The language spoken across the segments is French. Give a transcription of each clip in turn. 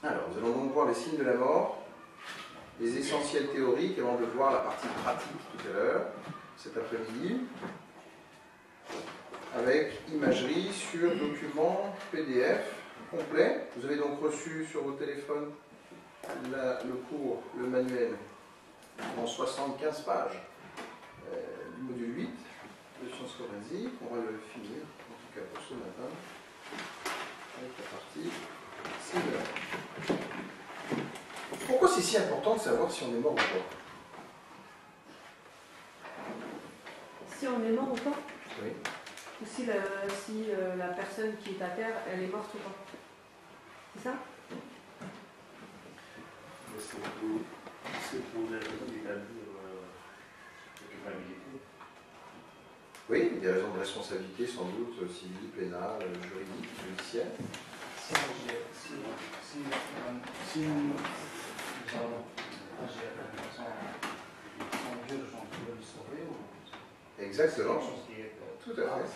Alors, nous allons donc voir les signes de la mort, les essentiels théoriques, avant de voir la partie pratique tout à l'heure, cet après-midi, avec imagerie sur document PDF complet. Vous avez donc reçu sur vos téléphones le cours, le manuel, en 75 pages du module 8 de sciences forensiques. On va le finir, en tout cas pour ce matin, avec la partie signes de la mort. Pourquoi c'est si important de savoir si on est mort ou pas? Si on est mort ou pas? Oui. Ou si la personne qui est à terre, elle est morte ou pas? C'est ça? C'est pour établir culpabilité. Oui, il y a des raisons de responsabilité sans doute, civile, pénale, juridique, judiciaire. Si nous allons agir sans urgence pour le sauver ou Exactement, quelque chose qui est tout à fait.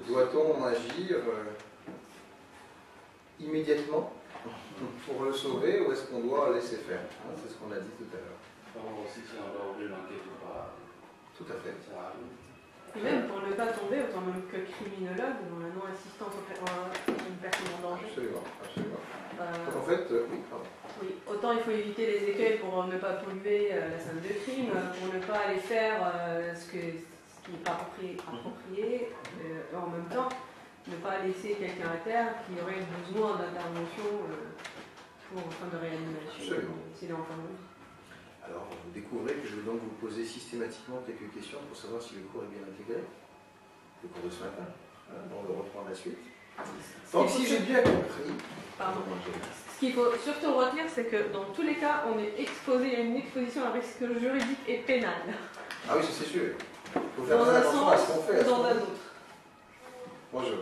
Doit-on agir immédiatement pour le sauver ou est-ce qu'on doit laisser faire? C'est ce qu'on a dit tout à l'heure. Savoir aussi si on doit ouvrir l'enquête ou pas. Tout à fait. Ça arrive. Et même pour ne pas tomber, autant même que criminologue ou un non-assistance à une personne en danger. Absolument, absolument. Donc en fait, oui, pardon. Oui, autant il faut éviter les écueils pour ne pas polluer la scène de crime, pour ne pas aller faire ce qui n'est pas approprié, en même temps, ne pas laisser quelqu'un à terre qui aurait besoin d'intervention pour en fin de réanimation. Absolument. S'il est en fin de vie. Alors, vous découvrez que je vais donc vous poser systématiquement quelques questions pour savoir si le cours est bien intégré. Le cours de ce matin. On le reprend à la suite. Donc, si j'ai bien compris. Pardon. Ce qu'il faut surtout retenir, c'est que dans tous les cas, on est exposé à une exposition à un risque juridique et pénal. Ah oui, ça c'est sûr. Il faut faire Dans très un attention à ce sens qu'on fait. ou dans un autre. Bonjour.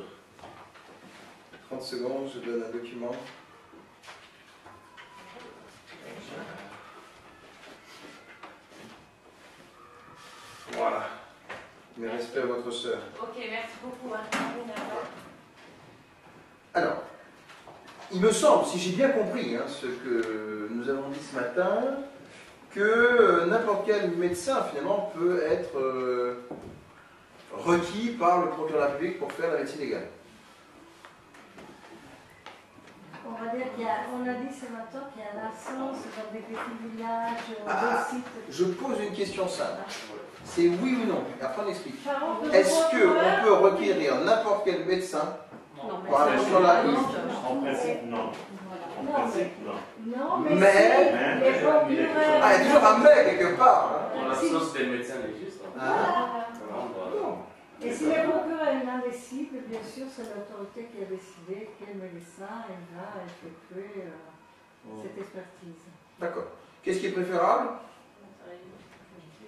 30 secondes, je donne un document. Voilà. Mes respects à votre sœur. Ok, merci beaucoup. Alors, il me semble, si j'ai bien compris ce que nous avons dit ce matin, que n'importe quel médecin, finalement, peut être requis par le procureur de la République pour faire la médecine légale. On va dire on a dit ce matin qu'il y a l'absence dans des petits villages, Ah, des sites. je pose une question simple. C'est oui ou non? Et après on explique. Est-ce Est-ce qu'on peut requérir n'importe quel médecin Non, mais pour aller ça, sur la c'est liste? En principe, non. En principe, non. Non, Mais- mais les procureurs. Ah, il y a toujours un mais quelque part. En l'absence des médecins légistes. Ah. Non. Et si les procureurs l'un décide, bien sûr, c'est l'autorité qui a décidé quel médecin va effectuer cette expertise. D'accord. Qu'est-ce qui est préférable?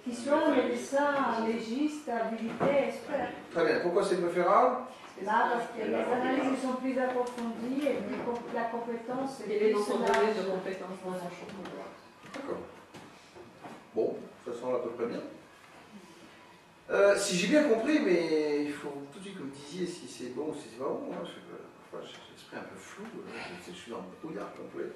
Qu'il soit un médecin légiste, habilité, expert. Très bien. Pourquoi c'est préférable? Là, parce que les analyses sont plus approfondies et la compétence Il est dans son plus domaine large. de compétence dans son champ. D'accord. Bon, ça semble à peu près bien. Si j'ai bien compris, mais il faut tout de suite que vous me disiez si c'est bon ou si c'est pas bon. Parce que parfois j'ai l'esprit un peu flou, je suis dans le brouillard complet.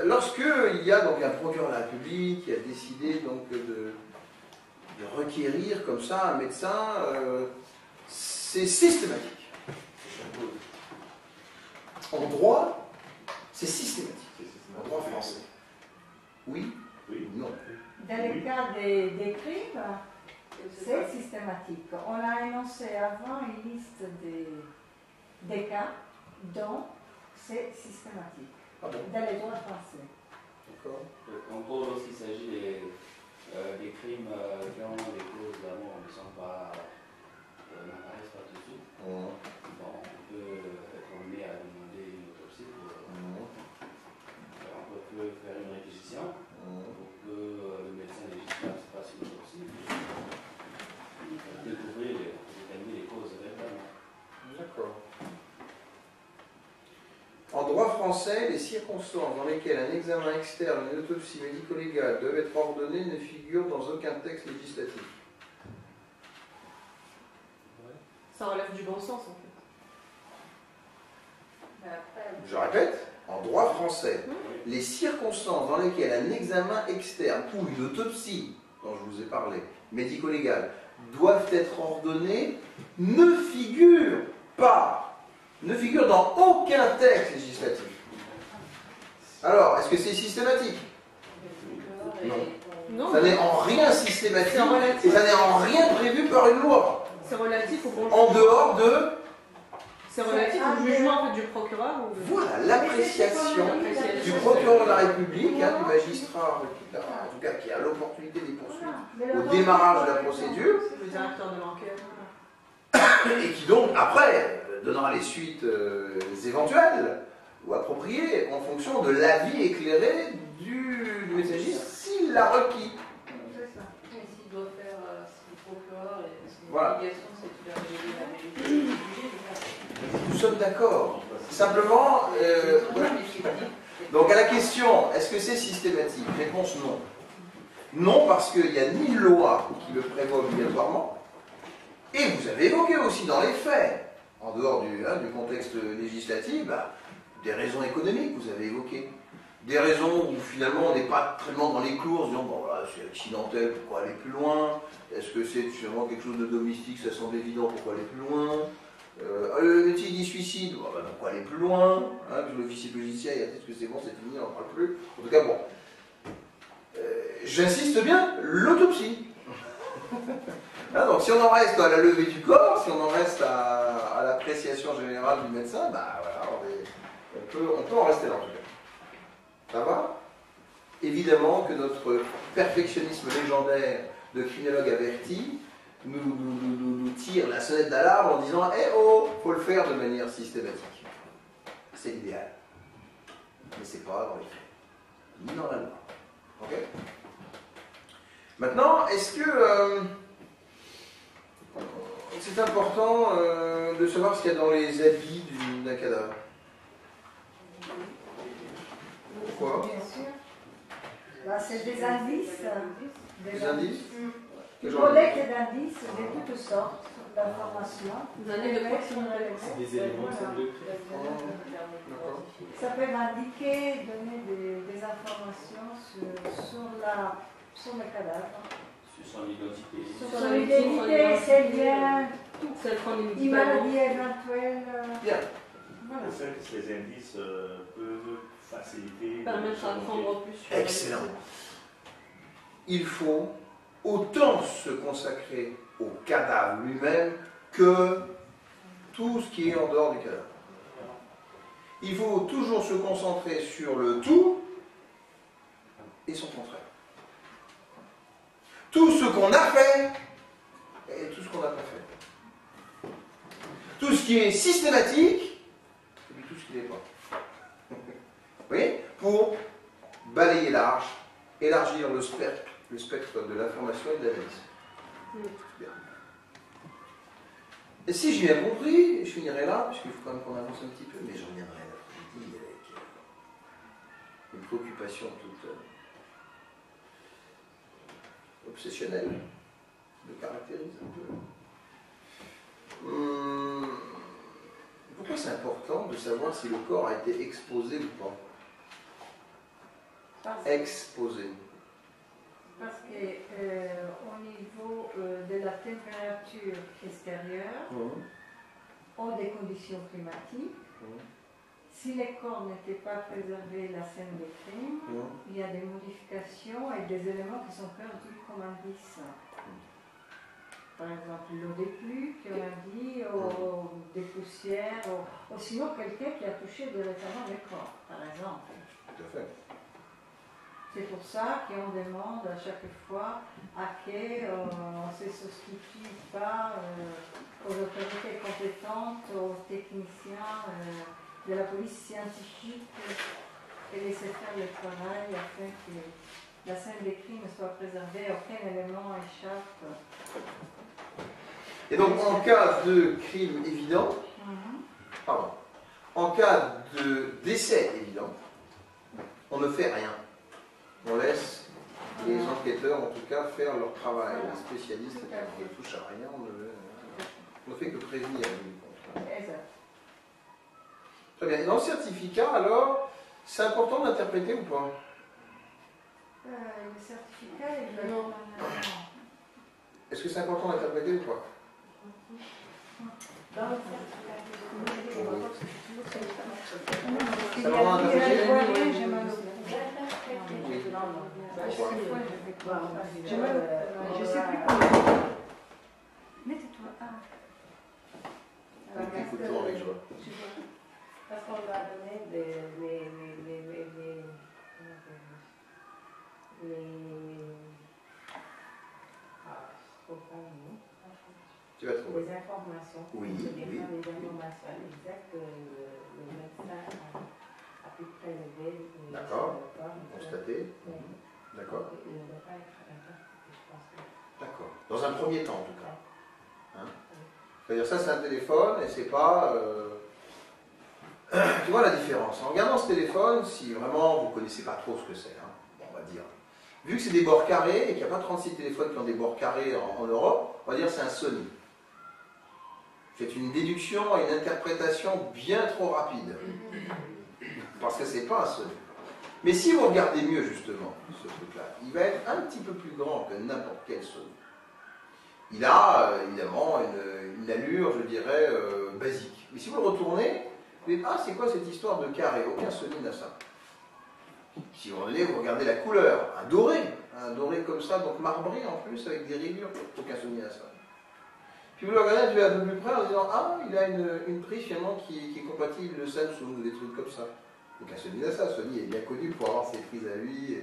Lorsque il y a donc un procureur de la République qui a décidé donc de requérir comme ça un médecin, c'est systématique. En droit, c'est systématique. En droit français. Oui, Oui. non. Dans le cas des crimes, c'est systématique. On a énoncé avant une liste des cas dont c'est systématique. Ah bon? Dans les droits français. D'accord. En gros, lorsqu'il s'agit des crimes qui ont des causes d'amour ne sont pas n'apparaissent pas tout de suite, bon, on peut être amené à demander une autopsie pour on peut faire une réquisition pour que le médecin légitime se fasse une autopsie pour découvrir déterminer les causes véritablement. D'accord. En droit français, les circonstances dans lesquelles un examen externe, une autopsie médico-légale doivent être ordonnées ne figurent dans aucun texte législatif. Ça relève du bon sens en fait. Après, Je répète, en droit français, les circonstances dans lesquelles un examen externe ou une autopsie, dont je vous ai parlé, médico-légale, doivent être ordonnées, ne figurent dans aucun texte législatif. Alors, est-ce que c'est systématique? Non. Ça n'est en rien systématique et ça n'est en rien prévu par une loi. C'est relatif au bon en dehors de... C'est relatif au jugement du procureur ou de... Voilà, l'appréciation du procureur de la République, du magistrat, en tout cas qui a l'opportunité des poursuites au démarrage de la procédure. Le directeur de l'enquête. Et qui donc, après, donnera les suites éventuelles ou appropriées en fonction de l'avis éclairé du messagiste s'il l'a requis. C'est ça. Mais s'il doit faire, si le procureur, son voilà. obligation, c'est de faire révéler la vérité. Nous sommes d'accord. Simplement, voilà. Donc à la question, est-ce que c'est systématique? Réponse non. Non, parce qu'il n'y a ni loi qui le prévoit obligatoirement, et vous avez évoqué aussi dans les faits, en dehors du contexte législatif, des raisons économiques, vous avez évoqué. Des raisons où finalement on n'est pas tellement dans les clous, en se disant, bon voilà, c'est accidentel, pourquoi aller plus loin? Est-ce que c'est finalement quelque chose de domestique, ça semble évident, pourquoi aller plus loin? Le métier dit suicide, pourquoi aller plus loin? L'officier de logiciel, il y a peut-être que c'est bon, c'est fini, on n'en parle plus. En tout cas, bon. J'insiste bien, l'autopsie. Donc si on en reste à la levée du corps, si on en reste à l'appréciation générale du médecin, voilà, on peut en rester là en tout cas. Ça va? Évidemment que notre perfectionnisme légendaire de criminologue averti nous tire la sonnette d'alarme en disant « Eh oh, faut le faire de manière systématique ». C'est l'idéal. Mais c'est pas dans les faits. Ni dans la loi. Ok? Maintenant, est-ce que c'est important de savoir ce qu'il y a dans les habits d'un cadavre? Pourquoi? Bien sûr. C'est des indices. Des indices? Une collecte d'indices de toutes sortes d'informations. Des années de proximité. Des éléments de Ça peut indiquer, donner des informations sur le cadavre. Sur son identité. Sur son identité, ses liens, Une maladie éventuelle. Bien. Voilà. Le fait que ces indices peuvent faciliter... Permettre à prendre plus sur Excellent. Il faut autant se consacrer au cadavre lui-même que tout ce qui est en dehors du cadavre. Il faut toujours se concentrer sur le tout et son contraire. Tout ce qu'on a fait et tout ce qu'on n'a pas fait. Tout ce qui est systématique et puis tout ce qui n'est pas. Vous voyez? Pour balayer large, élargir le spectre de l'information et de l'analyse. Bien. Et si j'ai bien compris, je finirai là, puisqu'il faut quand même qu'on avance un petit peu, mais je reviendrai l'après-midi avec une préoccupation toute obsessionnelle, me caractérise un peu. Pourquoi c'est important de savoir si le corps a été exposé ou pas? Exposé. Parce qu'au niveau de la température extérieure, ou des conditions climatiques, si les corps n'étaient pas préservés la scène des crimes, il y a des modifications et des éléments qui sont perdus comme indices. Par exemple, l'eau des pluies, qu'on a dit, ou des poussières, ou sinon quelqu'un qui a touché directement les corps, par exemple. Tout à fait. C'est pour ça qu'on demande à chaque fois à qu'on ne se substitue pas aux autorités compétentes, aux techniciens de la police scientifique et laisser faire le travail afin que la scène des crimes soit préservée, aucun élément échappe. Et donc en cas de crime évident, en cas de décès évident, on ne fait rien. On laisse les enquêteurs, en tout cas, faire leur travail. Les spécialistes, on ne touche à rien, on ne fait que prévenir. Très bien. Et dans le certificat, alors, C'est important d'interpréter ou pas? Le certificat est Non. Est-ce que c'est important d'interpréter ou pas? Dans le certificat. Ça va vraiment interpréter? J'ai mal au cou. J'ai mal au cou. Je sais plus comment. Mettez-toi. Écoute toujours avec joie. Parce qu'on va donner Tu vas trouver. les informations. Oui, Les oui. informations exactes que le médecin a pu prélever. D'accord. Constaté. Oui. D'accord. Il ne doit pas être interprété, je pense. D'accord. Dans un premier temps, en tout cas. Hein? C'est-à-dire, ça, c'est un téléphone et c'est pas. Tu vois la différence. En regardant ce téléphone, si vraiment vous ne connaissez pas trop ce que c'est, hein, on va dire. Vu que c'est des bords carrés et qu'il n'y a pas 36 téléphones qui ont des bords carrés en Europe, on va dire que c'est un Sony. C'est une déduction et une interprétation bien trop rapide. Parce que c'est pas un Sony. Mais si vous regardez mieux, justement, ce truc-là, il va être un petit peu plus grand que n'importe quel Sony. Il a, évidemment, une allure, je dirais, basique. Mais si vous le retournez, vous dites, ah, c'est quoi cette histoire de carré? Aucun Sony n'a ça. Si vous regardez la couleur, un doré comme ça, donc marbré en plus, avec des rayures, aucun Sony n'a ça. Puis vous le regardez un peu plus près en disant, ah, il a une prise finalement qui est compatible le Samsung ou des trucs comme ça. Aucun Sony n'a ça. Sony est bien connu pour avoir ses prises à lui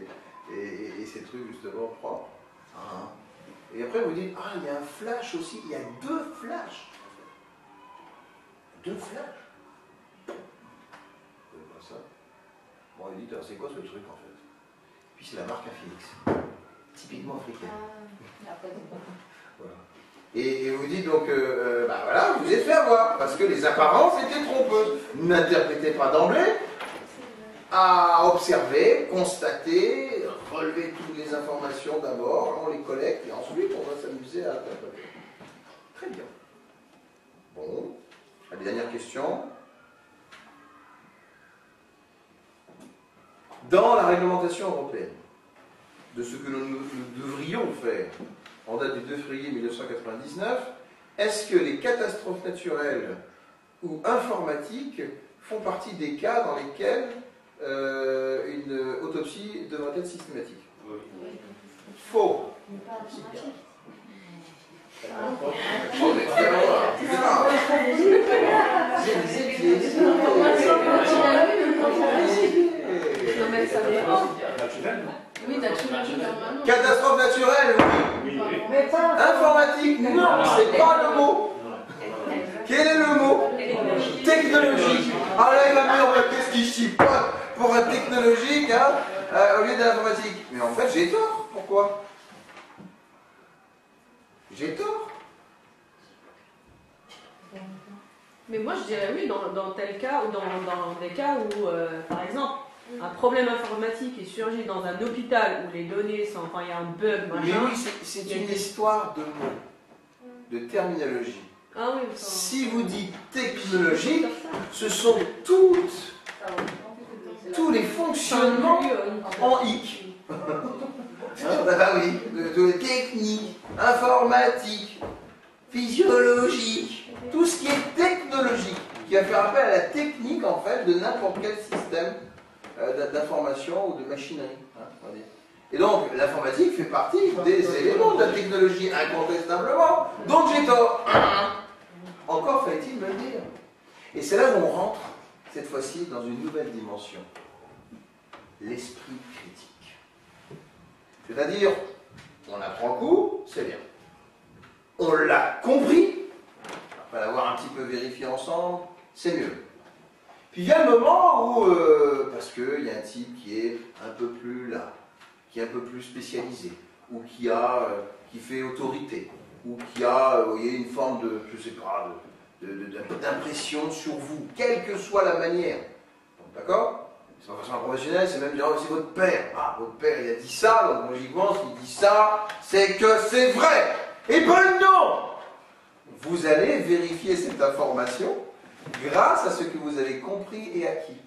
et ses trucs justement propres. Ah. Et après vous dites, ah, il y a un flash aussi, il y a 2 flashs. 2 flashs. Ça. Bon, il dit, c'est quoi ce truc en fait? Puis c'est la marque Infinix, typiquement africaine. Voilà. Et vous dites donc, bah voilà, vous êtes fait avoir, parce que les apparences étaient trompeuses. N'interprétez pas d'emblée, à observer, constater, relever toutes les informations d'abord, on les collecte et ensuite on va s'amuser à interpréter. Très bien. Bon, la dernière question. Dans la réglementation européenne, de ce que nous devrions faire en date du 2 février 1999, est-ce que les catastrophes naturelles ou informatiques font partie des cas dans lesquels une autopsie devrait être systématique? Oui. Faux. Non, mais ça dépend. Naturel. Oui, naturellement. Catastrophe naturelle, oui. Mais pas Informatique, non, c'est pas le mot. Quel est le mot? Technologique. Ah là, il va me dire, qu'est-ce qui chipote pour un technologique hein, au lieu de l'informatique? Mais en fait, j'ai tort. Pourquoi? J'ai tort. Mais moi je dirais oui dans tel cas, ou dans des cas où, par exemple, un problème informatique est surgi dans un hôpital où les données sont, enfin il y a un bug, Mais machin. oui, c'est une histoire de mots, de terminologie. Ah oui, Si vous dites technologique, ce sont tous les fonctionnements en hic. Ah oui, de technique, informatique, physiologique, tout ce qui est technologique, qui va faire appel à la technique en fait de n'importe quel système d'information ou de machinerie. Hein, on va dire. Et donc l'informatique fait partie des éléments de la technologie incontestablement. Donc j'ai tort. Encore fallait-il me le dire. Et c'est là où on rentre cette fois-ci dans une nouvelle dimension. L'esprit critique. C'est-à-dire, on apprend le coup, c'est bien. On l'a compris, après l'avoir un petit peu vérifié ensemble, c'est mieux. Puis il y a le moment où, parce qu'il y a un type qui est un peu plus là, qui est un peu plus spécialisé, ou qui fait autorité, ou qui a, vous voyez, une forme de, je sais pas, d'impression sur vous, quelle que soit la manière. D'accord? C'est pas forcément professionnel, c'est même dire, c'est votre père. Ah, votre père, il a dit ça, donc logiquement, s'il dit ça, c'est que c'est vrai. Eh ben non! Vous allez vérifier cette information grâce à ce que vous avez compris et acquis.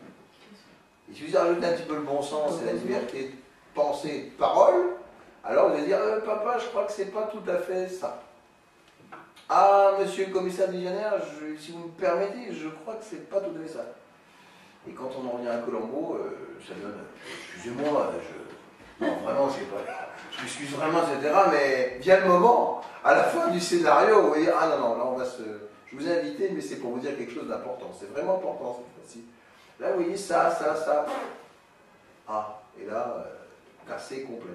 Et si vous rajoutez un petit peu le bon sens et la liberté de pensée et de parole, alors vous allez dire papa, je crois que c'est pas tout à fait ça. Ah, monsieur le commissaire divisionnaire, si vous me permettez, je crois que c'est pas tout à fait ça. Et quand on en revient à Colombo, ça donne excusez-moi, non, vraiment, je m'excuse vraiment, etc. Mais vient le moment, à la fin du scénario, où vous voyez ah non, là on va se. Je vous ai invité, mais c'est pour vous dire quelque chose d'important. C'est vraiment important cette fois-ci. Là, vous voyez ça. Ah, et là, cassé complet.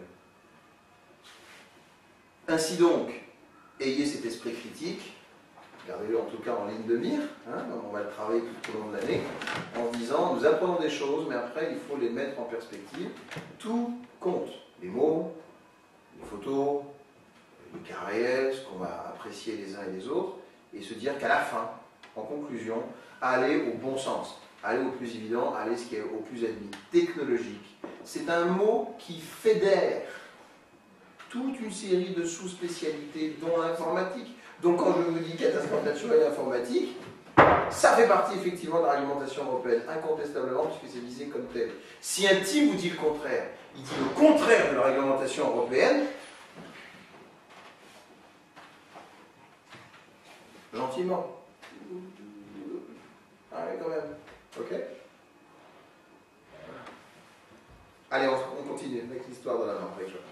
Ainsi donc, ayez cet esprit critique, gardez-le en tout cas en ligne de mire, hein, on va le travailler tout au long de l'année, en disant, nous apprenons des choses, mais après il faut les mettre en perspective. Tout compte. Les mots, les photos, les cas réels, ce qu'on va apprécier les uns et les autres, et se dire qu'à la fin, en conclusion, aller au bon sens, aller au plus évident, aller ce qui est au plus admis. Technologique, c'est un mot qui fédère toute une série de sous-spécialités, dont l'informatique. Donc quand je vous dis catastrophe naturelle et informatique, ça fait partie effectivement de la réglementation européenne, incontestablement, puisque c'est visé comme tel. Si un type vous dit le contraire, il dit le contraire de la réglementation européenne, gentiment. Allez, quand même. Ok? Allez, on continue avec l'histoire de la mort, avec Joël.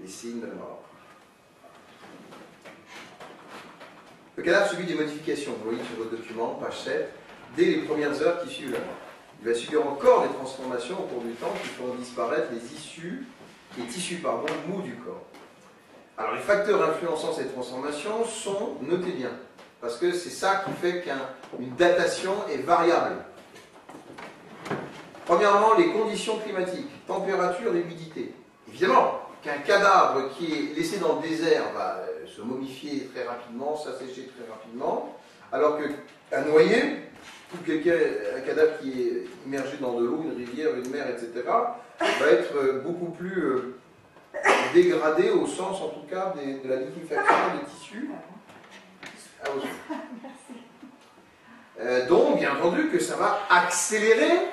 Les signes de la mort. Le cadavre subit des modifications, vous voyez sur votre document, page 7, dès les premières heures qui suivent la mort. Il va subir encore des transformations au cours du temps qui feront disparaître les tissus mous du corps. Alors les facteurs influençant ces transformations sont, notez bien, parce que c'est ça qui fait qu'une datation est variable. Premièrement, les conditions climatiques, température et humidité. Évidemment, qu'un cadavre qui est laissé dans le désert va se momifier très rapidement, s'assécher très rapidement, alors qu'un noyé, ou un cadavre qui est immergé dans de l'eau, une rivière, une mer, etc., va être beaucoup plus dégradé au sens, en tout cas, de la liquéfaction des tissus. Donc, bien entendu, que ça va accélérer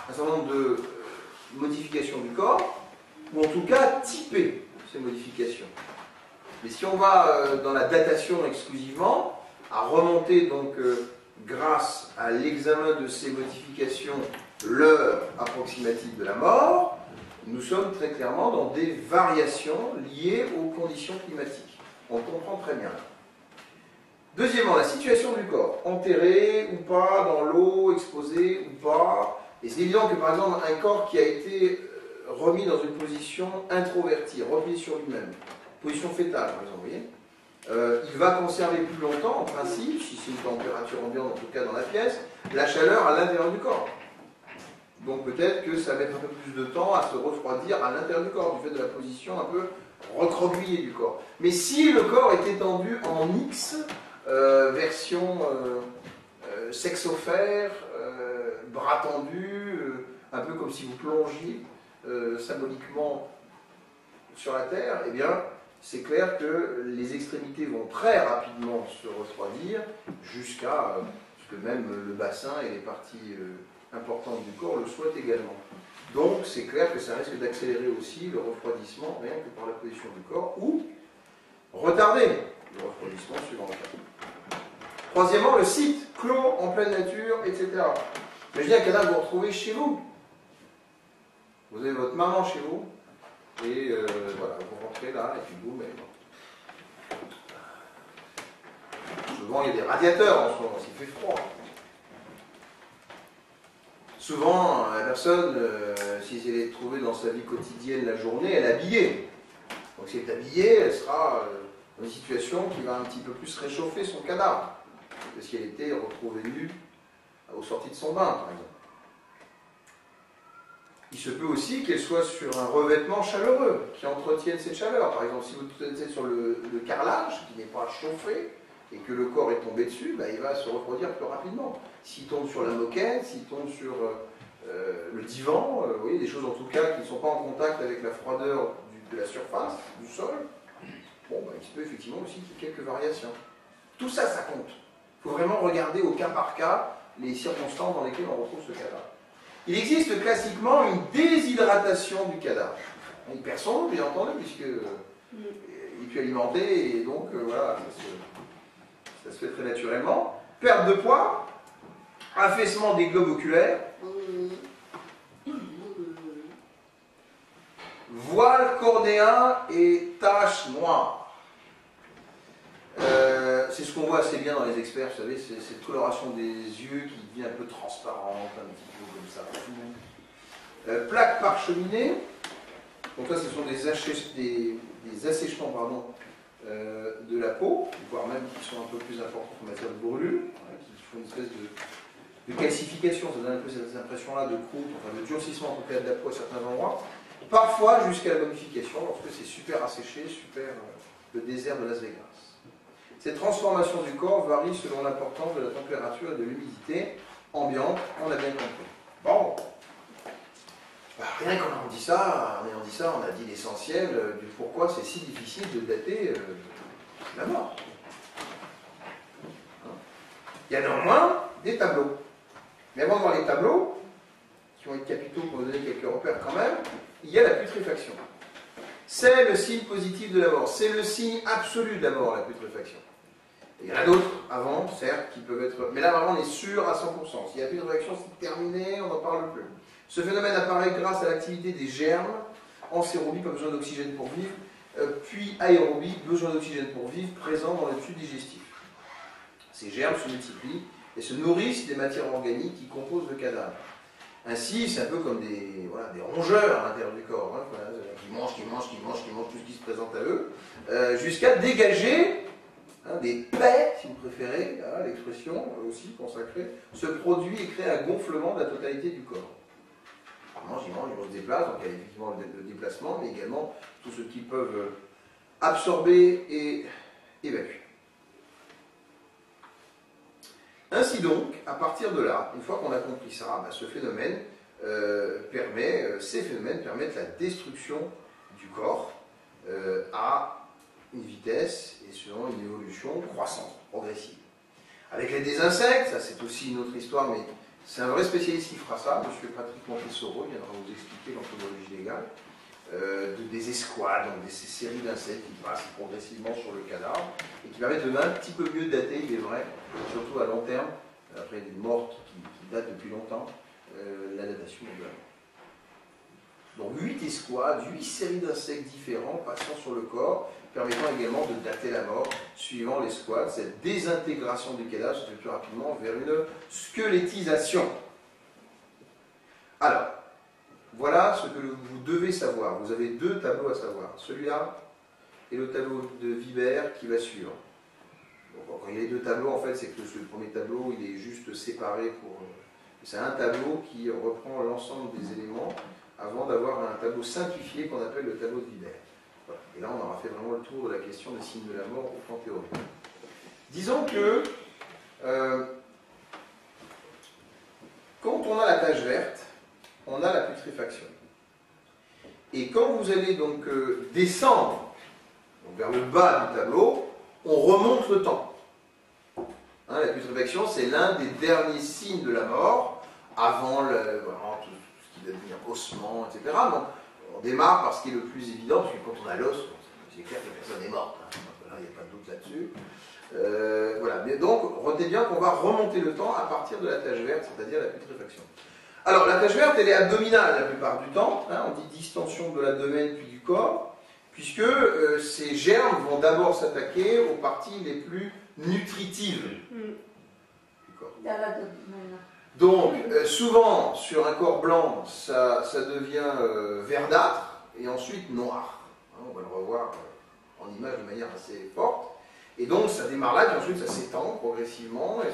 un certain nombre de modifications du corps, ou en tout cas typer ces modifications. Mais si on va dans la datation exclusivement, à remonter donc grâce à l'examen de ces modifications l'heure approximative de la mort, nous sommes très clairement dans des variations liées aux conditions climatiques. On le comprend très bien. Deuxièmement, la situation du corps, enterré ou pas dans l'eau, exposé ou pas. Et c'est évident que par exemple un corps qui a été remis dans une position introvertie, replié sur lui-même, position fétale par exemple, vous voyez, il va conserver plus longtemps, en principe, si c'est une température ambiante en tout cas dans la pièce, la chaleur à l'intérieur du corps. Donc peut-être que ça va mettre un peu plus de temps à se refroidir à l'intérieur du corps, du fait de la position un peu recroquevillée du corps. Mais si le corps est étendu en X, version sexophère, bras tendus, un peu comme si vous plongiez symboliquement sur la Terre, eh bien, c'est clair que les extrémités vont très rapidement se refroidir jusqu'à ce que même le bassin et les parties importantes du corps le souhaitent également. Donc, c'est clair que ça risque d'accélérer aussi le refroidissement, rien que par la position du corps, ou retarder le refroidissement suivant le cas. Troisièmement, le site, clos, en pleine nature, etc. Imaginez un cadavre que vous retrouvez chez vous. Vous avez votre maman chez vous, et voilà, vous rentrez là, et puis boum, et bon. Souvent, il y a des radiateurs en ce moment, il fait froid. Souvent, la personne, si elle est trouvée dans sa vie quotidienne la journée, elle est habillée. Donc si elle est habillée, elle sera dans une situation qui va un petit peu plus réchauffer son cadavre que si elle était retrouvée nue aux sorties de son bain, par exemple. Il se peut aussi qu'elle soit sur un revêtement chaleureux qui entretienne cette chaleur. Par exemple, si vous êtes sur le carrelage qui n'est pas chauffé et que le corps est tombé dessus, il va se refroidir plus rapidement. S'il tombe sur la moquette, s'il tombe sur le divan, vous voyez, des choses en tout cas qui ne sont pas en contact avec la froideur de la surface, du sol, bon, il se peut effectivement aussi qu'il y ait quelques variations. Tout ça, ça compte. Il faut vraiment regarder au cas par cas les circonstances dans lesquelles on retrouve ce cadavre. Il existe classiquement une déshydratation du cadavre. Il perd son eau, bien entendu, puisqu'il est plus alimenté, et donc voilà, ça se fait très naturellement. Perte de poids, affaissement des globes oculaires, voile cornéen et taches noires. C'est ce qu'on voit assez bien dans les experts, vous savez, c'est cette coloration des yeux qui devient un peu transparente, un petit peu comme ça, floue. Plaques parcheminées, donc là ce sont des assèchements de la peau, voire même qui sont un peu plus importants en matière de brûlure, qui font une espèce de calcification, ça donne un peu cette impression-là de croûte, enfin de durcissement en tout cas de la peau à certains endroits, parfois jusqu'à la momification, lorsque c'est super asséché, le désert de Las Vegas. Cette transformation du corps varie selon l'importance de la température et de l'humidité ambiante, on a bien compris. Bon, rien qu'en ayant dit ça, on a dit l'essentiel du pourquoi c'est si difficile de dater la mort. Il y a néanmoins des tableaux. Mais avant de voir les tableaux, qui vont être capitaux pour nous donner quelques repères quand même, il y a la putréfaction. C'est le signe positif de la mort, c'est le signe absolu de la mort, la putréfaction. Il y en a d'autres avant, certes, qui peuvent être... Mais là, vraiment, on est sûr à 100%. S'il y a plus de réaction, c'est terminé, on n'en parle plus. Ce phénomène apparaît grâce à l'activité des germes. Ancérobie, pas besoin d'oxygène pour vivre. Puis aérobie, besoin d'oxygène pour vivre, présent dans le tube digestif. Ces germes se multiplient et se nourrissent des matières organiques qui composent le cadavre. Ainsi, c'est un peu comme des rongeurs à l'intérieur du corps, qui mangent tout ce qui se présente à eux, jusqu'à dégager des paix, si vous préférez, l'expression aussi consacrée, ce produit et crée un gonflement de la totalité du corps. Ils mangent, on se déplace, donc il y a effectivement le déplacement, mais également tout ce qu'ils peuvent absorber et évacuer. Ainsi donc, à partir de là, une fois qu'on a compris ça, ces phénomènes permettent la destruction du corps à une vitesse et selon une évolution croissante, progressive. Avec l'aide des insectes, ça c'est aussi une autre histoire, mais c'est un vrai spécialiste qui fera ça, M. Patrick Montessoro, il viendra vous expliquer l'anthropologie légale, des escouades, donc ces séries d'insectes qui passent progressivement sur le cadavre et qui permettent de un petit peu mieux dater, il est vrai, surtout à long terme, après des morts qui datent depuis longtemps, la datation de la mort. Donc 8 escouades, 8 séries d'insectes différents passant sur le corps, permettant également de dater la mort suivant l'escouade. Cette désintégration du cadavre se fait plus rapidement vers une squelettisation. Alors, voilà ce que vous devez savoir. Vous avez 2 tableaux à savoir. Celui-là et le tableau de Vibert qui va suivre. Donc, quand il y a les 2 tableaux, en fait, c'est que le premier tableau, il est juste séparé pour... C'est un tableau qui reprend l'ensemble des éléments avant d'avoir un tableau simplifié qu'on appelle le tableau de Vibert. Voilà. Et là, on aura fait vraiment le tour de la question des signes de la mort au plan théorique. Disons que quand on a la tache verte, on a la putréfaction. Et quand vous allez donc descendre donc vers le bas du tableau, on remonte le temps. La putréfaction, c'est l'un des derniers signes de la mort, avant vraiment tout ce qui va devenir ossement, etc. Donc, on démarre par ce qui est le plus évident, parce que quand on a l'os, c'est clair que la personne est morte. Là, il n'y a pas de doute là-dessus. Voilà. Mais donc, retenez bien qu'on va remonter le temps à partir de la tache verte, c'est-à-dire la putréfaction. Alors, la tache verte, elle est abdominale la plupart du temps. On dit distension de l'abdomen puis du corps, puisque ces germes vont d'abord s'attaquer aux parties les plus nutritives du corps. Donc, souvent, sur un corps blanc, ça devient verdâtre et ensuite noir. On va le revoir en image de manière assez forte. Et donc, ça démarre là, puis ensuite, ça s'étend progressivement. Et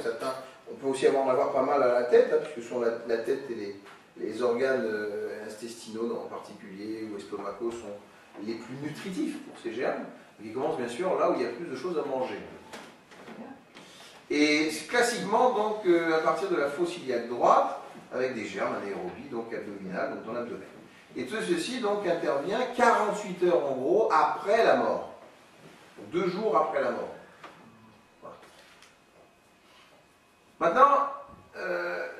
on peut aussi en avoir pas mal à la tête, puisque sur la tête et les organes intestinaux en particulier, ou estomacaux, sont les plus nutritifs pour ces germes. Donc, ils commencent bien sûr là où il y a plus de choses à manger. Et classiquement, donc, à partir de la fosse iliaque droite, avec des germes anaérobies, donc abdominales, donc dans l'abdomen. Et tout ceci donc intervient 48 heures en gros après la mort. Donc 2 jours après la mort. Voilà. Maintenant,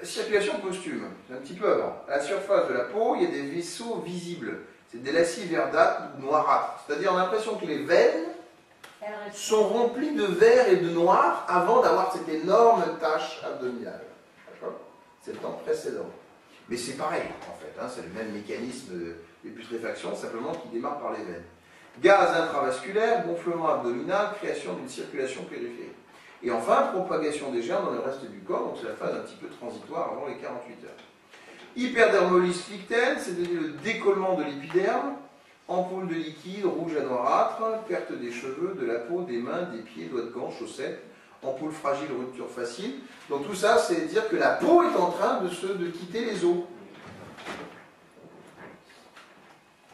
circulation posthume, c'est un petit peu avant. À la surface de la peau, il y a des vaisseaux visibles. C'est des lacis verdâtres ou noirâtres. C'est-à-dire, on a l'impression que les veines sont remplies de vert et de noir avant d'avoir cette énorme tache abdominale. D'accord? C'est le temps précédent. Mais c'est pareil, en fait. Hein, c'est le même mécanisme de putréfaction, simplement qui démarre par les veines. Gaz intravasculaire, gonflement abdominal, création d'une circulation périphérique. Et enfin, propagation des germes dans le reste du corps, donc c'est la phase un petit peu transitoire avant les 48 heures. Hyperdermolyse flictène, c'est-à-dire le décollement de l'épiderme, ampoule de liquide rouge à noirâtre, perte des cheveux, de la peau, des mains, des pieds, doigts de gants, chaussettes, ampoule fragile, rupture facile. Donc tout ça, c'est dire que la peau est en train de quitter les os.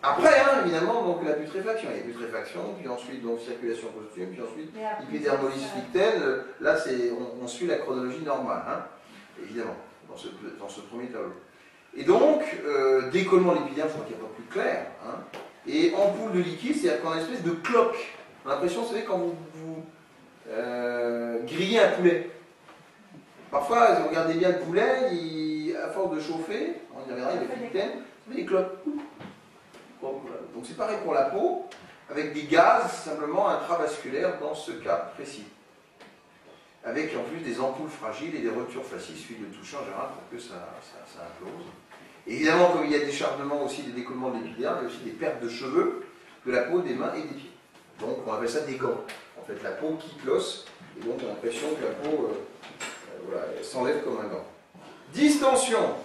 Après, hein, évidemment, donc la putréfaction. Il y a putréfaction, puis ensuite donc circulation posthume, puis ensuite hyperdermolyse flictène. Là, on suit la chronologie normale, hein, évidemment, dans ce premier tableau. Et donc, décollement de l'épiderme, je crois qu'il n'y a pas plus clair. Hein, et ampoule de liquide, c'est-à-dire qu'on a une espèce de cloque. On a l'impression, vous savez, quand vous grillez un poulet. Parfois, si vous regardez bien le poulet, à force de chauffer, on y reviendra, il y a des flictènes, ça fait des cloques. Donc c'est pareil pour la peau, avec des gaz simplement intravasculaires dans ce cas précis. Avec en plus des ampoules fragiles et des ruptures faciles suivies de toucher en général pour que ça implose. Et évidemment, comme il y a décharnement aussi, des décollements de l'épiderme, il y a aussi des pertes de cheveux, de la peau, des mains et des pieds. Donc on appelle ça des gants. En fait, la peau quitte l'os, et donc on a l'impression que la peau s'enlève comme un gant. Distension,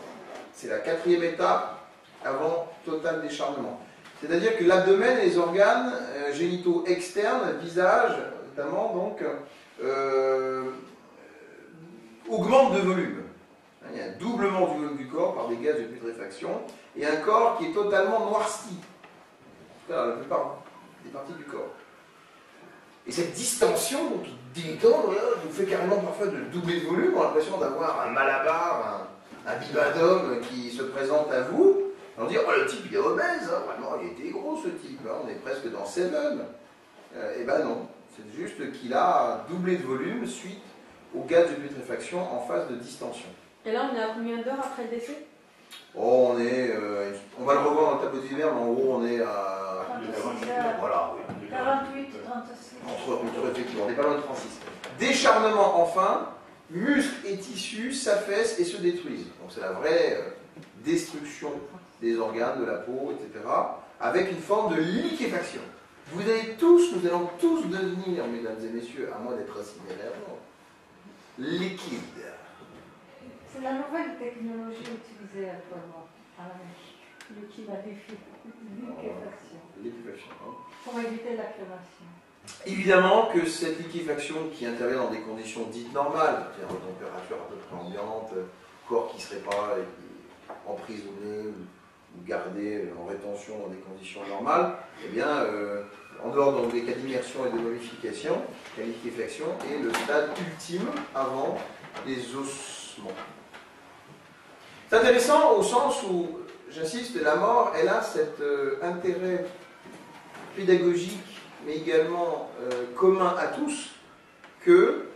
c'est la 4e étape avant total décharnement. C'est-à-dire que l'abdomen et les organes génitaux externes, visage notamment, donc, augmentent de volume. Il y a un doublement du volume du corps par des gaz de putréfaction et un corps qui est totalement noirci. En tout cas, la plupart des parties du corps. Et cette distension, donc, qui détend, vous fait carrément parfois de doubler de volume. On a l'impression d'avoir un malabar, un bibendum qui se présente à vous. On dit, oh le type il est obèse, hein, vraiment il était gros ce type, hein, on est presque dans Seven. Eh ben non, c'est juste qu'il a doublé de volume suite au gaz de putréfaction en phase de distension. Et là on est à combien d'heures après le décès? Oh, on va le revoir dans le tableau d'hiver, mais en gros on est à 36 heures. Voilà, oui. 48, 36. Effectivement, on n'est pas loin de 36. Décharnement enfin, muscles et tissus s'affaissent et se détruisent. Donc c'est la vraie destruction des organes, de la peau, etc., avec une forme de liquéfaction. Nous allons tous devenir, mesdames et messieurs, à moins d'être assimilés avant, liquide. C'est la nouvelle technologie utilisée actuellement à la mèche, liquéfaction. Liquéfaction. Hein. Pour éviter la crémation. Évidemment que cette liquéfaction qui intervient dans des conditions dites normales, c'est-à-dire une température à peu près ambiante, corps qui ne serait pas emprisonné ou gardé en rétention dans des conditions normales, eh bien, en dehors donc, des cas d'immersion et de momification, la liquéfaction est le stade ultime avant les ossements. C'est intéressant au sens où, j'insiste, la mort, elle a cet intérêt pédagogique, mais également commun à tous, que,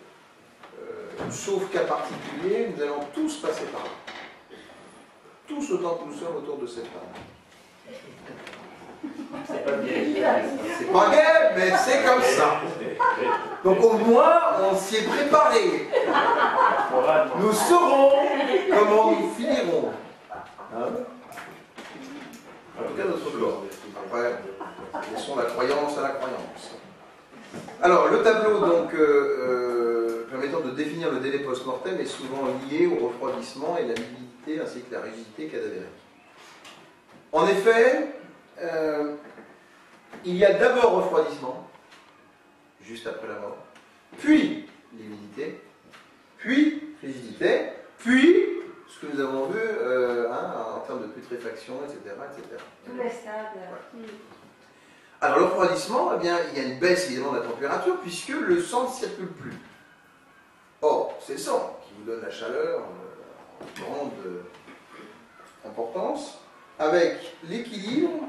sauf cas particulier, nous allons tous passer par là. Tous autant que nous sommes autour de cette table. C'est pas bien. C'est pas gay, mais c'est comme ça. Donc au moins, on s'y est préparé. Nous saurons comment nous finirons. Hein? En tout cas, notre corps. Après, laissons la croyance à la croyance. Alors, le tableau, donc, permettant de définir le délai post-mortem est souvent lié au refroidissement et la mobilité ainsi que la rigidité cadavérique. En effet, il y a d'abord refroidissement, juste après la mort, puis l'humidité, puis rigidité, puis ce que nous avons vu en termes de putréfaction, etc. etc. Tous les stades. Ouais. Alors le refroidissement, eh bien, il y a une baisse évidemment de la température puisque le sang ne circule plus. Or, c'est le sang qui vous donne la chaleur en grande importance, avec l'équilibre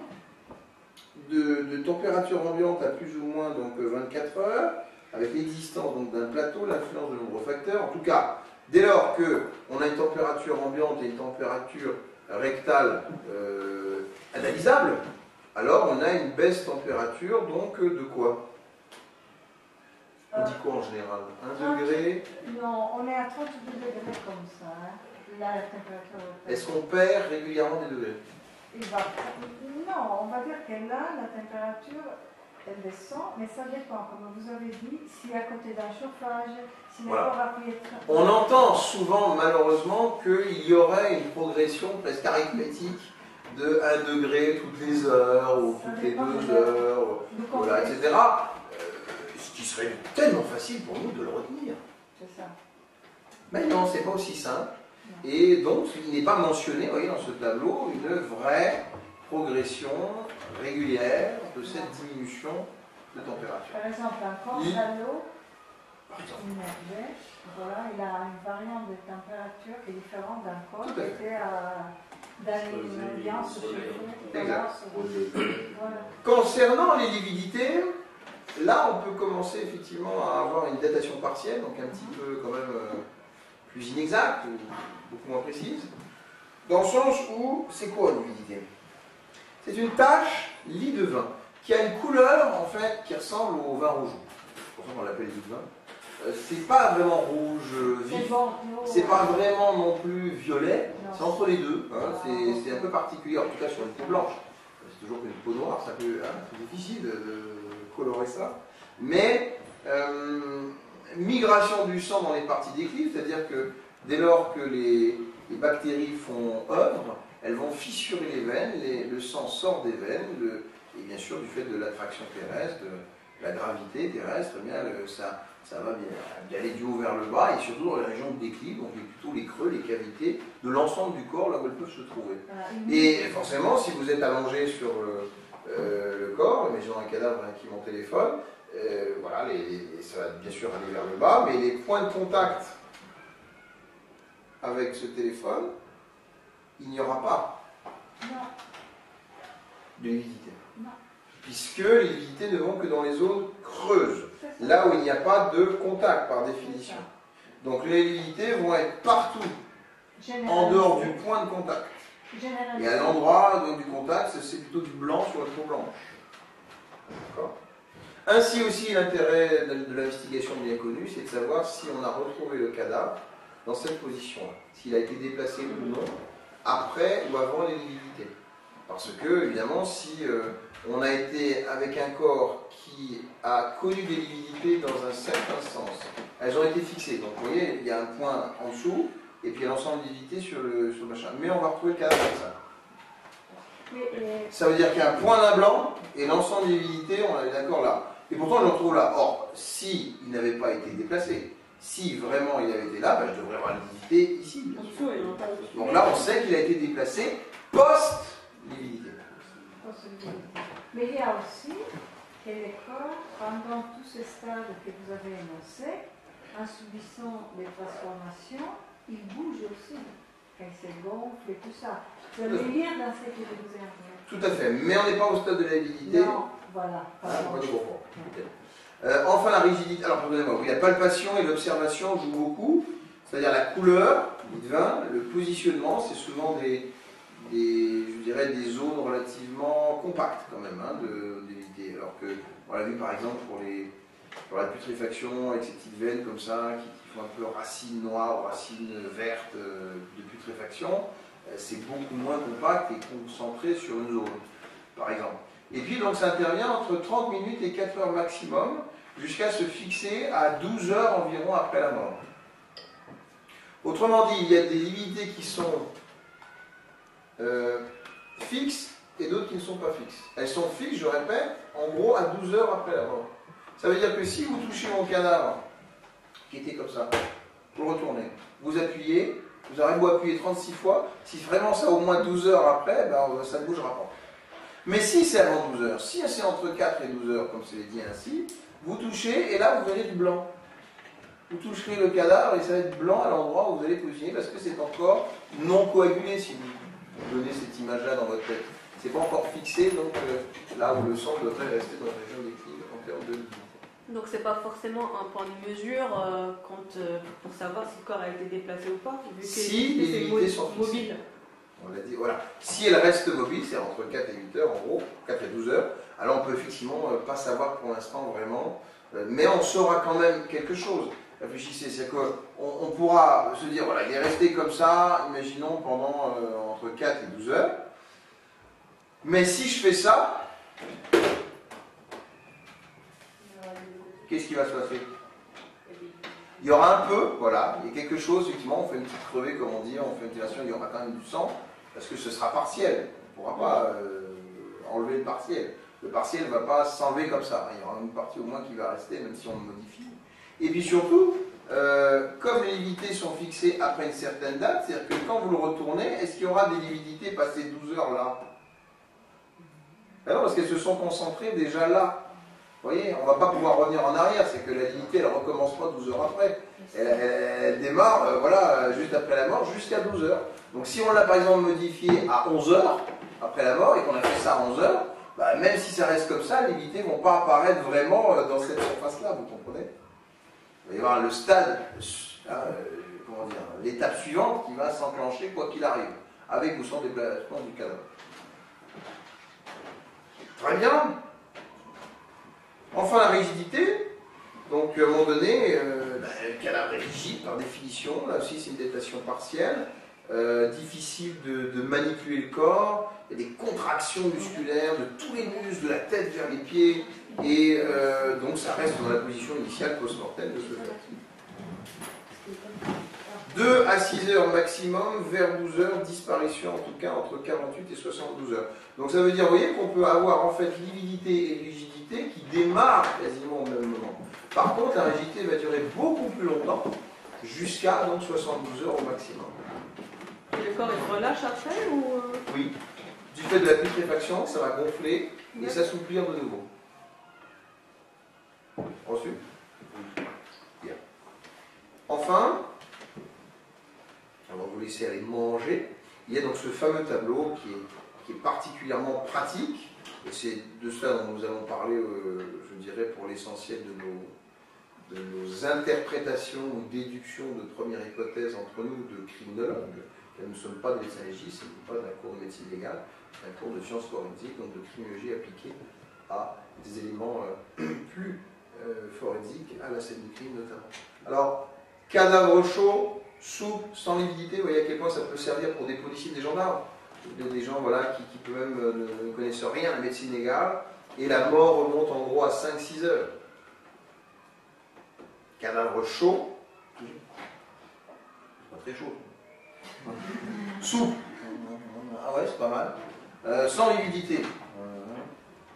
de température ambiante à plus ou moins donc, 24 heures, avec l'existence d'un plateau, l'influence de nombreux facteurs, en tout cas Dès lors qu'on a une température ambiante et une température rectale analysable, alors on a une baisse température, donc de quoi? On dit quoi en général? 1 degré? Non, on est à 32 degrés comme ça, hein. Là, la température... Est-ce qu'on perd régulièrement des degrés? Non, on va dire que là, la température, elle descend, mais ça dépend, comme vous avez dit, si à côté d'un chauffage, si le corps appuyé... On entend souvent, malheureusement, qu'il y aurait une progression presque arithmétique de 1 degré toutes les heures, ou toutes les 2 heures, voilà, etc. Ce qui serait tellement facile pour nous de le retenir. C'est ça. Mais non, c'est pas aussi simple. Et donc, il n'est pas mentionné, vous voyez, dans ce tableau, une vraie progression régulière de cette diminution de température. Par exemple, un corps d'eau immergé, voilà, il a une variante de température qui est différente d'un corps qui était dans une ambiance chauffée. Exact. Voilà. Concernant les lividités, là, on peut commencer effectivement à avoir une datation partielle, donc un petit peu quand même plus inexacte ou beaucoup moins précise, dans le sens où, c'est quoi une lividité? C'est une tache lit de vin qui a une couleur en fait qui ressemble au vin rouge. C'est pour ça qu'on l'appelle lit de vin. C'est pas vraiment rouge vif, c'est pas vraiment non plus violet, c'est entre les deux. Hein, c'est un peu particulier, en tout cas sur une peau blanche. C'est toujours qu'une peau noire, c'est difficile de colorer ça. Mais migration du sang dans les parties d'équilibre, c'est-à-dire que dès lors que les bactéries font œuvre, elles vont fissurer les veines, le sang sort des veines, et bien sûr du fait de l'attraction terrestre, de la gravité terrestre, eh bien, ça va bien aller du haut vers le bas, et surtout dans les régions d'équilibre, donc plutôt les creux, les cavités de l'ensemble du corps, là où elles peuvent se trouver. Et forcément, si vous êtes allongé sur le corps, imaginons un cadavre qui est mon téléphone, voilà, ça va bien sûr aller vers le bas, mais les points de contact avec ce téléphone, il n'y aura pas de lividité. Puisque les lividités ne vont que dans les zones creuses, là où il n'y a pas de contact par définition. Donc les lividités vont être partout, en dehors du point de contact. Et à l'endroit du contact, c'est plutôt du blanc sur la peau blanche. D'accord ? Ainsi aussi, l'intérêt de l'investigation bien connue, c'est de savoir si on a retrouvé le cadavre dans cette position-là, s'il a été déplacé ou non, après ou avant les lividités. Parce que, évidemment, si on a été avec un corps qui a connu des lividités dans un certain sens, elles ont été fixées. Donc, vous voyez, il y a un point en dessous, et puis il y a l'ensemble des lividités sur le machin. Mais on va retrouver le cadavre comme ça. Ça veut dire qu'il y a un point d'un blanc, et l'ensemble des lividités, on est d'accord là. Et pourtant, je le retrouve là. Or, s'il n'avait pas été déplacé, si vraiment il avait été là, ben, je devrais avoir lividité ici. Bien sûr. Donc là, on sait qu'il a été déplacé post-lividité. Mais il y a aussi que les corps, pendant tous ces stades que vous avez énoncés, en subissant les transformations, ils bougent aussi. Quand ils se gonflent et tout ça. Vous allez lire dans ce que je vous ai envoyé. Tout à fait. Mais on n'est pas au stade de la lividité. Non, voilà. Enfin, la rigidité. Alors, pardonnez-moi, oui, la palpation et l'observation jouent beaucoup. C'est-à-dire la couleur du vin, le positionnement, c'est souvent je dirais, des zones relativement compactes quand même, hein, d'éviter. Alors que, on l'a vu par exemple pour la putréfaction avec ces petites veines comme ça, qui font un peu racines noires ou racines vertes de putréfaction, c'est beaucoup moins compact et concentré sur une zone, par exemple. Et puis donc ça intervient entre 30 minutes et 4 heures maximum, jusqu'à se fixer à 12 heures environ après la mort. Autrement dit, il y a des lividités qui sont fixes et d'autres qui ne sont pas fixes. Elles sont fixes, je répète, en gros à 12 heures après la mort. Ça veut dire que si vous touchez mon cadavre, qui était comme ça, vous le retournez, vous appuyez, vous aurez beau appuyer 36 fois, si vraiment ça au moins 12 heures après, ben, ça ne bougera pas. Mais si c'est avant 12 heures, si c'est entre 4 et 12 heures, comme c'est dit ainsi, vous touchez et là vous verrez du blanc. Vous toucherez le cadavre et ça va être blanc à l'endroit où vous allez positionner parce que c'est encore non coagulé si vous donnez cette image-là dans votre tête. C'est pas encore fixé, donc là où le sang devrait rester dans la région d'équilibre en termes de lividité. Donc c'est pas forcément un point de mesure pour savoir si le corps a été déplacé ou pas, vu que si les limités sont fixées. Mobile. On l'a dit, voilà. Si elle reste mobile, c'est entre 4 et 8 heures en gros, 4 et 12 heures, alors on peut effectivement pas savoir pour l'instant vraiment, mais on saura quand même quelque chose. Réfléchissez, c'est qu'on pourra se dire, voilà, il est resté comme ça, imaginons, pendant entre 4 et 12 heures, mais si je fais ça, qu'est-ce qui va se passer? Il y aura un peu, voilà, il y a quelque chose, effectivement, on fait une petite crevée, comme on dit, on fait une ventilation, il y aura quand même du sang, parce que ce sera partiel, on ne pourra pas enlever le partiel. Le partiel ne va pas s'enlever comme ça, il y aura une partie au moins qui va rester, même si on le modifie. Et puis surtout, comme les lividités sont fixées après une certaine date, c'est-à-dire que quand vous le retournez, est-ce qu'il y aura des lividités passées 12 heures là? Alors, parce qu'elles se sont concentrées déjà là. Vous voyez, on ne va pas pouvoir revenir en arrière, c'est que la lividité, elle ne recommence pas 12 heures après. Elle démarre, voilà, juste après la mort, jusqu'à 12 heures. Donc si on l'a par exemple modifié à 11 heures, après la mort, et qu'on a fait ça à 11 heures, bah, même si ça reste comme ça, les lividités ne vont pas apparaître vraiment dans cette surface-là, vous comprenez? Il va y avoir le stade, comment dire, l'étape suivante qui va s'enclencher quoi qu'il arrive, avec ou sans déplacement du cadavre. Très bien. Enfin, la rigidité. Donc, à un moment donné, le cadavre est rigide par définition. Là aussi, c'est une datation partielle. Difficile de manipuler le corps. Il y a des contractions musculaires de tous les muscles, de la tête vers les pieds. Et donc, ça reste dans la position initiale post-mortem de ce fait. 2 à 6 heures maximum, vers 12 heures, disparition en tout cas entre 48 et 72 heures. Donc ça veut dire, vous voyez, qu'on peut avoir en fait lividité et rigidité qui démarrent quasiment au même moment. Par contre, la rigidité va durer beaucoup plus longtemps, jusqu'à donc 72 heures au maximum. Et le corps il se relâche après ou Oui. Du fait de la putréfaction, ça va gonfler et s'assouplir de nouveau. Reçu? Bien. Enfin, on va vous laisser aller manger. Il y a donc ce fameux tableau qui est particulièrement pratique, et c'est de cela dont nous allons parler, je dirais, pour l'essentiel de nos interprétations ou déductions de première hypothèse entre nous de criminologues. Nous ne sommes pas des médecins légistes, ce n'est pas un cours de médecine légale, c'est un cours de sciences forensiques, donc de criminologie appliquée à des éléments plus forensiques, à la scène du crime notamment. Alors, cadavre chaud, souple, sans lividité, vous voyez à quel point ça peut servir pour des policiers, des gendarmes, des gens voilà, qui peut-même ne connaissent rien à la médecine légale, et la mort remonte en gros à 5-6 heures. Cadavre chaud, c'est pas très chaud. Souple, ah ouais, c'est pas mal. Sans lividité.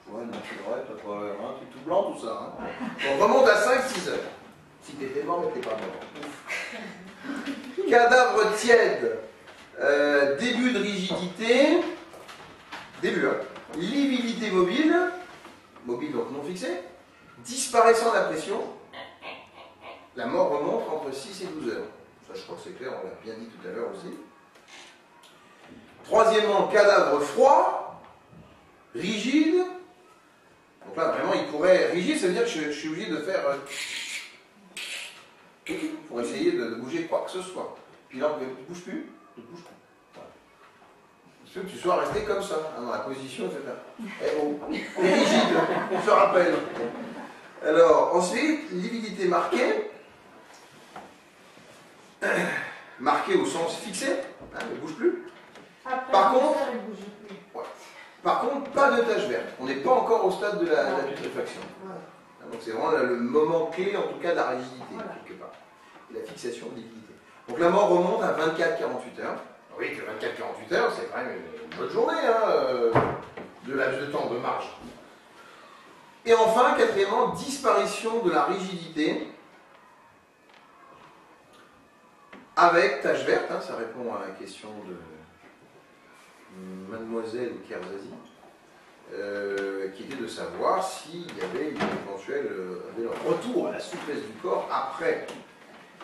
Ouais, naturel, un truc tout blanc, tout ça. Hein. On remonte à 5-6 heures. Si t'étais mort, mais t'es pas mort. Cadavre tiède. Début de rigidité. Début, hein. Lividité mobile. Mobile donc non fixée. Disparaissant de la pression. La mort remonte entre 6 et 12 heures. Ça, je crois que c'est clair, on l'a bien dit tout à l'heure aussi. Troisièmement, cadavre froid. Rigide. Donc là, vraiment, il pourrait... Rigide, ça veut dire que je suis obligé de faire... pour essayer de bouger quoi que ce soit. Puis là, ne bouge plus. Ne bouge plus. Voilà. Il faut que tu sois resté comme ça, hein, dans la position, etc. Et bon, et rigide, on se rappelle. Alors, ensuite, lividité marquée. Marquée au sens fixé, hein, ne bouge plus. Après, Par contre, il bouge plus. Ouais. Par contre, pas de tache verte. On n'est pas encore au stade de la putréfaction. Voilà. Donc c'est vraiment le moment clé, en tout cas, de la rigidité, Voilà. quelque part. Et la fixation de lividité. Donc la mort remonte à 24-48 heures. Oui, que 24-48 heures, c'est quand même une bonne journée, hein, de laps de temps, de marge. Et enfin, quatrièmement, disparition de la rigidité avec tache verte, hein, ça répond à la question de Mademoiselle Kerzazi, qui était de savoir s'il y avait une éventuelle retour à la souplesse du corps après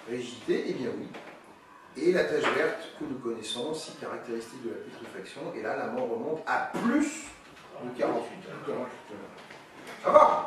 rigidité. Eh bien oui. Et la tache verte que nous connaissons, si caractéristique de la putréfaction, et là la mort remonte à plus de 48 heures. Ça va?